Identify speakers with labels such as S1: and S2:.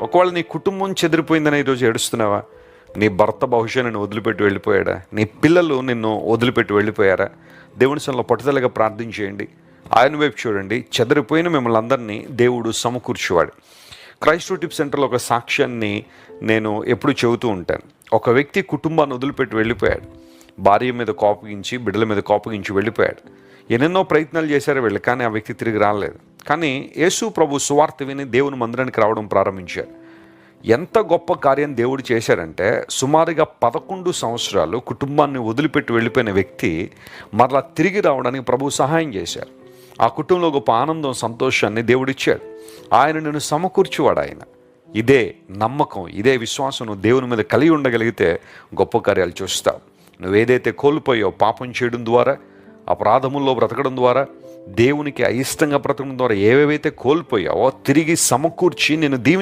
S1: ఒకవేళ నీ కుటుంబం చెదిరిపోయిందని ఈరోజు ఏడుస్తున్నావా? నీ భర్త బహుశా నిన్ను వదిలిపెట్టి వెళ్ళిపోయాడా? నీ పిల్లలు నిన్ను వదిలిపెట్టి వెళ్ళిపోయారా? దేవుని సన్నిధిలో పట్టుదలగా ప్రార్థన చేయండి. ఆయన వైపు చూడండి. చెదిరిపోయిన మిమ్మల్ని అందరినీ దేవుడు సమకూర్చువాడు. క్రైస్ట్ టిప్ సెంటర్లో ఒక సాక్ష్యాన్ని నేను ఎప్పుడు చెబుతూ ఉంటాను. ఒక వ్యక్తి కుటుంబాన్ని వదిలిపెట్టి వెళ్ళిపోయాడు. భార్య మీద కోపగించి, బిడ్డల మీద కోపగించి వెళ్ళిపోయాడు. ఎన్నెన్నో ప్రయత్నాలు చేశారు వీళ్ళు, కానీ ఆ వ్యక్తి తిరిగి రాలేదు. కానీ యేసు ప్రభు సువార్త విని దేవుని మందిరానికి రావడం ప్రారంభించారు. ఎంత గొప్ప కార్యం దేవుడు చేశారంటే, సుమారుగా 11 సంవత్సరాలు కుటుంబాన్ని వదిలిపెట్టి వెళ్ళిపోయిన వ్యక్తి మరలా తిరిగి రావడానికి ప్రభు సహాయం చేశారు. ఆ కుటుంబంలో గొప్ప ఆనందం, సంతోషాన్ని దేవుడిచ్చాడు. ఆయన నిన్ను సమకూర్చువాడు. ఆయన ఇదే నమ్మకం, ఇదే విశ్వాసం నువ్వు దేవుని మీద కలిగి ఉండగలిగితే గొప్ప కార్యాలు చూస్తావు. నువ్వేదైతే కోల్పోయావు, పాపం చేయడం ద్వారా, అపరాధముల్లో బ్రతకడం ద్వారా, దేవునికి అయిష్టంగా బ్రతకడం ద్వారా ఏవేవైతే కోల్పోయావో తిరిగి సమకూర్చి నిన్ను దీవించి